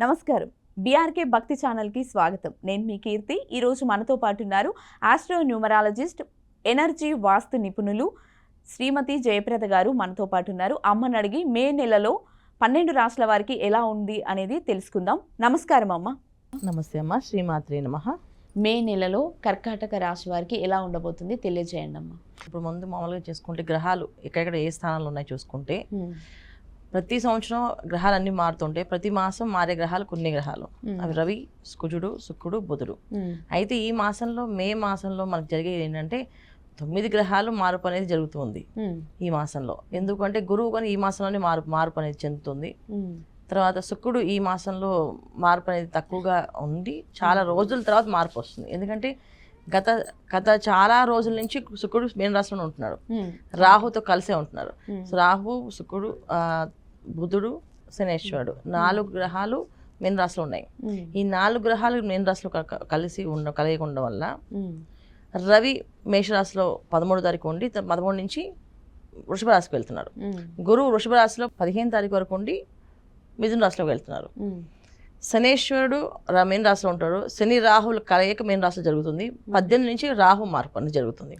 నమస్కారం. బీఆర్కే భక్తి ఛానల్కి స్వాగతం. నేను మీ కీర్తి. ఈరోజు మనతో పాటు ఉన్నారు ఆస్ట్రో న్యూమరాలజిస్ట్, ఎనర్జీ వాస్తు నిపుణులు శ్రీమతి జయప్రద గారు మనతో పాటు ఉన్నారు. అమ్మని అడిగి మే నెలలో 12 రాష్ట్రాల వారికి ఎలా ఉంది అనేది తెలుసుకుందాం. నమస్కారం అమ్మ. నమస్తే అమ్మ. శ్రీమాత్రే నమః. మే నెలలో కర్కాటక రాశి వారికి ఎలా ఉండబోతుంది తెలియజేయండి అమ్మ. ఇప్పుడు ముందు మామూలుగా చేసుకుంటే గ్రహాలు ఎక్కడెక్కడ ఏ స్థానాలు ఉన్నాయో చూసుకుంటే ప్రతి సంవత్సరం గ్రహాలన్నీ మారుతుంటే ప్రతి మాసం మారే గ్రహాలు కొన్ని గ్రహాలు అవి రవి, కుజుడు, శుక్రుడు, బుధుడు. అయితే ఈ మాసంలో మే మాసంలో మనకు జరిగేది ఏంటంటే 9 గ్రహాలు మార్పు అనేది జరుగుతుంది ఈ మాసంలో. ఎందుకంటే గురువు కానీ ఈ మాసంలోనే మార్పు అనేది చెందుతుంది. తర్వాత శుక్రుడు ఈ మాసంలో మార్పు అనేది తక్కువగా ఉండి చాలా రోజుల తర్వాత మార్పు వస్తుంది. ఎందుకంటే గత చాలా రోజుల నుంచి శుక్రుడు మీన రాశిలో ఉంటున్నాడు, రాహుతో కలిసే ఉంటున్నారు. సో రాహు, శుక్రుడు, బుధుడు, శనేశ్వరుడు 4 గ్రహాలు మీన రాశిలో ఉన్నాయి. ఈ 4 గ్రహాలు మీన రాశిలో కలిగి ఉండడం వల్ల రవి మేషరాశిలో 13 తారీఖు ఉండి 13 నుంచి వృషభ రాశికి వెళ్తున్నారు. గురువు వృషభ రాశిలో 15 తారీఖు వరకు ఉండి మిథున రాశిలోకి వెళ్తున్నారు. శనేశ్వరుడు మీన రాశిలో ఉంటాడు. శని రాహుల కలయిక మీన రాశిలో జరుగుతుంది. 18 నుంచి రాహు మార్పు అనేది జరుగుతుంది.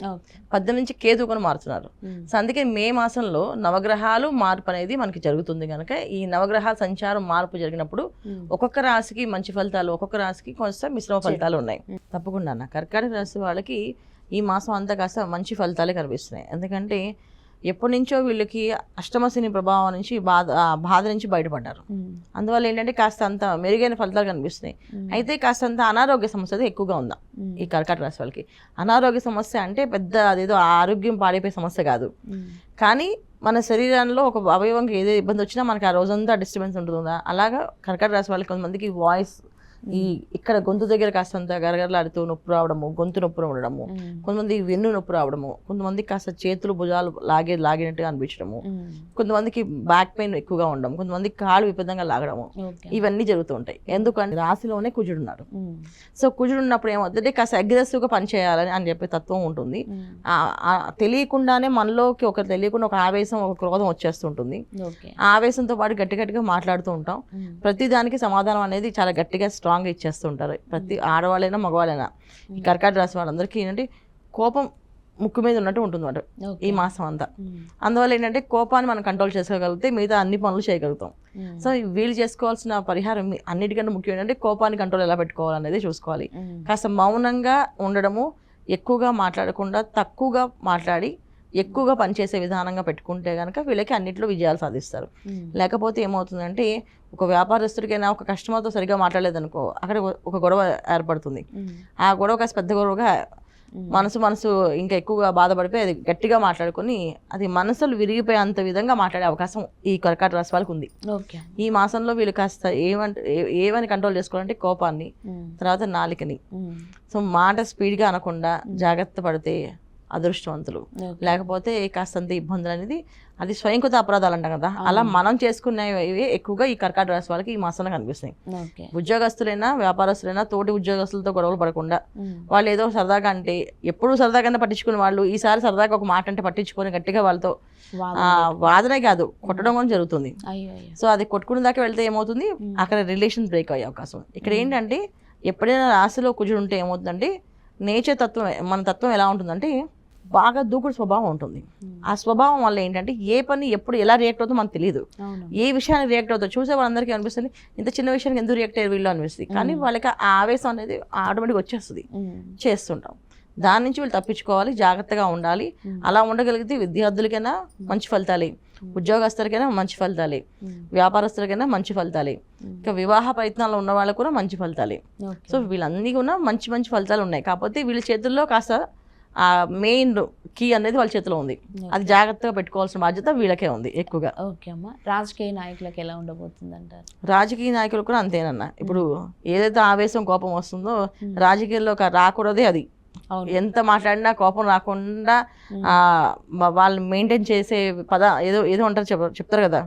18 నుంచి కేతు కూడా మారుతున్నారు. సో అందుకే మే మాసంలో నవగ్రహాలు మార్పు అనేది మనకి జరుగుతుంది కనుక ఈ నవగ్రహాల సంచారం మార్పు జరిగినప్పుడు ఒక్కొక్క రాశికి మంచి ఫలితాలు, ఒక్కొక్క రాశికి కొంచెం మిశ్రమ ఫలితాలు ఉన్నాయి. తప్పకుండా అన్న కర్కాటక రాశి వాళ్ళకి ఈ మాసం అంతా కాస్త మంచి ఫలితాలే కనిపిస్తున్నాయి. ఎందుకంటే ఎప్పటి నుంచో వీళ్ళకి అష్టమ శని ప్రభావం నుంచి బాధ నుంచి బయటపడ్డారు. అందువల్ల ఏంటంటే కాస్త అంత మెరుగైన ఫలితాలు కనిపిస్తున్నాయి. అయితే కాస్త అంత అనారోగ్య సమస్య అయితే ఎక్కువగా ఉందా ఈ కర్కాటక రాశి వాళ్ళకి. అనారోగ్య సమస్య అంటే పెద్ద అదేదో ఆరోగ్యం పాడైపోయే సమస్య కాదు, కానీ మన శరీరంలో ఒక అవయవంకి ఏదో ఇబ్బంది వచ్చినా మనకి ఆ రోజంతా డిస్టర్బెన్స్ ఉంటుందా. అలాగా కర్కాటక రాశి వాళ్ళకి కొంతమందికి వాయిస్ ఇక్కడ గొంతు దగ్గర కాస్తంత గరగరలాడుతూ నొప్పి రావడము, గొంతు నొప్పి ఉండడము, కొంతమంది వెన్ను నొప్పి రావడము, కొంతమందికి కాస్త చేతులు భుజాలు లాగినట్టుగా అనిపించడము, కొంతమందికి బ్యాక్ పెయిన్ ఎక్కువగా ఉండడం, కొంతమందికి కాళ్ళు విపరీతంగా లాగడము, ఇవన్నీ జరుగుతూ ఉంటాయి. ఎందుకంటే రాశిలోనే కుజుడు ఉన్నారు. సో కుజుడు ఉన్నప్పుడు ఏమవుతుందంటే కాస్త అగ్రెసివ్గా పనిచేయాలని అని చెప్పే తత్వం ఉంటుంది. తెలియకుండానే మనలోకి తెలియకుండా ఒక ఆవేశం, ఒక క్రోధం వచ్చేస్తుంటుంది. ఆ ఆవేశంతో పాటు గట్టిగా మాట్లాడుతూ ఉంటాం. ప్రతి దానికి సమాధానం అనేది చాలా గట్టిగా స్ట్రాంగ్గా ఇచ్చేస్తూ ఉంటారు. ప్రతి ఆడవాళ్ళైనా మగవాళ్ళైనా ఈ కర్కాటక రాశి వాళ్ళందరికీ ఏంటంటే కోపం ముక్కు మీద ఉన్నట్టు ఉంటుంది అన్నమాట ఈ మాసం అంతా. అందువల్ల ఏంటంటే కోపాన్ని మనం కంట్రోల్ చేసుకోగలిగితే మిగతా అన్ని పనులు చేయగలుగుతాం. సో వీళ్ళు చేసుకోవాల్సిన పరిహారం అన్నిటికంటే ముఖ్యం ఏంటంటే కోపాన్ని కంట్రోల్ ఎలా పెట్టుకోవాలనేది చూసుకోవాలి. కాస్త మౌనంగా ఉండడము, ఎక్కువగా మాట్లాడకుండా తక్కువగా మాట్లాడి ఎక్కువగా పనిచేసే విధానంగా పెట్టుకుంటే కనుక వీళ్ళకి అన్నింటిలో విజయాలు సాధిస్తారు. లేకపోతే ఏమవుతుందంటే ఒక వ్యాపారస్తుడికైనా ఒక కస్టమర్తో సరిగ్గా మాట్లాడలేదనుకో అక్కడ ఒక గొడవ ఏర్పడుతుంది. ఆ గొడవ కాస్త పెద్ద గొడవగా మనసు ఇంకా ఎక్కువగా బాధపడిపోయి అది గట్టిగా మాట్లాడుకొని అది మనసులు విరిగిపోయేంత విధంగా మాట్లాడే అవకాశం ఈ కర్కాటక రాశి వాళ్ళకి ఉంది. ఈ మాసంలో వీళ్ళు కాస్త ఏమని కంట్రోల్ చేసుకోవాలంటే కోపాన్ని, తర్వాత నాలికని. సో మాట స్పీడ్గా అనకుండా జాగ్రత్త పడితే అదృష్టవంతులు. లేకపోతే కాస్తంత ఇబ్బందులు అనేది అది స్వయంకృత అపరాధాలు అంటాం కదా, అలా మనం చేసుకునేవి ఎక్కువగా ఈ కర్కాటక రాశి వాళ్ళకి ఈ మాసంలో కనిపిస్తాయి. ఉద్యోగస్తులైనా వ్యాపారస్తులైనా తోటి ఉద్యోగస్తులతో గొడవలు పడకుండా వాళ్ళు ఏదో సరదాగా అంటే ఎప్పుడు సరదాగా పట్టించుకునే వాళ్ళు ఈసారి సరదాగా ఒక మాట అంటే పట్టించుకొని గట్టిగా వాళ్ళతో వాదనే కాదు కొట్టడం కూడా జరుగుతుంది. సో అది కొట్టుకునే దాకా వెళ్తే ఏమవుతుంది అక్కడ రిలేషన్ బ్రేక్ అయ్యే అవకాశం. ఇక్కడ ఏంటంటే ఎప్పుడైనా రాశిలో కుజుడు ఉంటే ఏమవుతుందంటే నేచర్ తత్వం, మన తత్వం ఎలా ఉంటుందంటే బాగా దూకుడు స్వభావం ఉంటుంది. ఆ స్వభావం వల్ల ఏంటంటే ఏ పని ఎప్పుడు ఎలా రియాక్ట్ అవుతుందో మనకు తెలియదు. ఏ విషయానికి రియాక్ట్ అవుతుందో చూసే వాళ్ళందరికీ అనిపిస్తుంది ఇంత చిన్న విషయానికి ఎందుకు రియాక్ట్ అయ్యే వీళ్ళు అనిపిస్తుంది. కానీ వాళ్ళకి ఆ ఆవేశం అనేది ఆటోమేటిక్గా వచ్చేస్తుంది, చేస్తుంటాం. దాని నుంచి వీళ్ళు తప్పించుకోవాలి, జాగ్రత్తగా ఉండాలి. అలా ఉండగలిగితే విద్యార్థులకైనా మంచి ఫలితాలే, ఉద్యోగస్తులకైనా మంచి ఫలితాలే, వ్యాపారస్తులకైనా మంచి ఫలితాలే, ఇంకా వివాహ ప్రయత్నాలు ఉన్న వాళ్ళకు కూడా మంచి ఫలితాలే. సో వీళ్ళన్నీ కూడా మంచి ఫలితాలు ఉన్నాయి. కాకపోతే వీళ్ళ చేతుల్లో కాస్త ఆ మెయిన్ కీ అనేది వాళ్ళ చేతిలో ఉంది. అది జాగ్రత్తగా పెట్టుకోవాల్సిన బాధ్యత వీళ్ళకే ఉంది ఎక్కువగా. ఓకే అమ్మ. రాజకీయ నాయకులకు ఎలా ఉండబోతుంది అంటారు? రాజకీయ నాయకులు కూడా అంతేనన్నా. ఇప్పుడు ఏదైతే ఆవేశం కోపం వస్తుందో రాజకీయాల్లో రాకూడదే అది. ఎంత మాట్లాడినా కోపం రాకుండా వాళ్ళు మెయింటైన్ చేసే ఏదో అంటారు చెప్తారు కదా,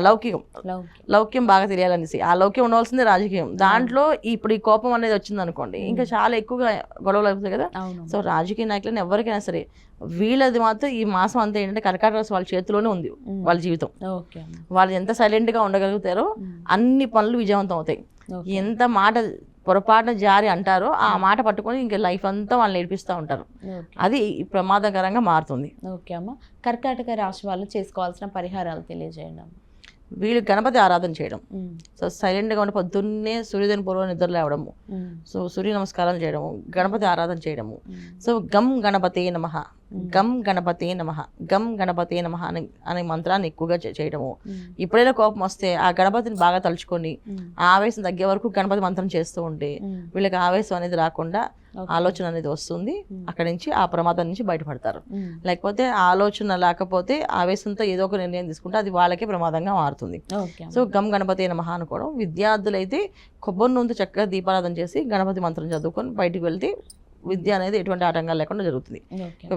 లౌకికం లౌకికం. లౌక్యం బాగా తెలియాలనేసి ఆ లౌక్యం ఉండవలసిందే రాజకీయం. దాంట్లో ఇప్పుడు ఈ కోపం అనేది వచ్చింది అనుకోండి ఇంకా చాలా ఎక్కువగా గొడవలు అవుతాయి కదా. అవును. సో రాజకీయ నాయకులను ఎవరికైనా సరే వీళ్ళది మాత్రం ఈ మాసం అంతా ఏంటంటే కర్కాటక రాశి వాళ్ళ చేతిలోనే ఉంది వాళ్ళ జీవితం. ఓకే అమ్మ. వాళ్ళు ఎంత సైలెంట్గా ఉండగలుగుతారో అన్ని పనులు విజయవంతం అవుతాయి. ఎంత మాట పొరపాటున జారి అంటారో ఆ మాట పట్టుకొని ఇంకా లైఫ్ అంతా వాళ్ళు నేర్పిస్తూ ఉంటారు. అది ప్రమాదకరంగా మారుతుంది. ఓకే అమ్మ. కర్కాటక రాశి వాళ్ళు చేసుకోవాల్సిన పరిహారాలు తెలియజేయండి అమ్మ. వీళ్ళు గణపతి ఆరాధన చేయడం. సో సైలెంట్గా ఉండి పొద్దున్నే సూర్యోదయం పూర్వం నిద్ర లేవడము, సో సూర్య నమస్కారాలు చేయడము, గణపతి ఆరాధన చేయడము. సో గం గణపతే నమః, గం గణపతే నమః, గం గణపతే నమః అనే మంత్రాన్ని ఎక్కువగా చేయడము. ఎప్పుడైనా కోపం వస్తే ఆ గణపతిని బాగా తలుచుకొని ఆవేశం తగ్గే వరకు గణపతి మంత్రం చేస్తూ ఉంటే వీళ్ళకి ఆవేశం అనేది రాకుండా ఆలోచన అనేది వస్తుంది. అక్కడి నుంచి ఆ ప్రమాదం నుంచి బయటపడతారు. లేకపోతే ఆలోచన లేకపోతే ఆవేశంతో ఏదో ఒక నిర్ణయం తీసుకుంటే అది వాళ్ళకే ప్రమాదంగా మారుతుంది. సో గం గణపతి నమః అనుకోవడం. విద్యార్థులైతే కొబ్బరి నూనెతో చక్కగా దీపారాధన చేసి గణపతి మంత్రం చదువుకొని బయటికి వెళ్తే విద్య అనేది ఎటువంటి ఆటంకాలు లేకుండా జరుగుతుంది.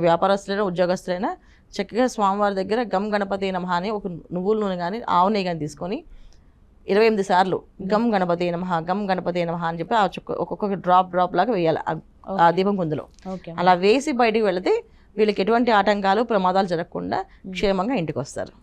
వ్యాపారస్తులైనా ఉద్యోగస్తులైనా చక్కగా స్వామివారి దగ్గర గం గణపతి నమః అని ఒక నువ్వుల నూనె కానీ ఆవు నెయ్యి కానీ తీసుకొని 28 సార్లు గం గణపతి నమః, గం గణపతి నమః అని చెప్పి ఒక్కొక్క డ్రాప్ లాగా వేయాలి ఆ దీపం కుందులో. అలా వేసి బయటికి వెళితే వీళ్ళకి ఎటువంటి ఆటంకాలు ప్రమాదాలు జరగకుండా క్షేమంగా ఇంటికి వస్తారు.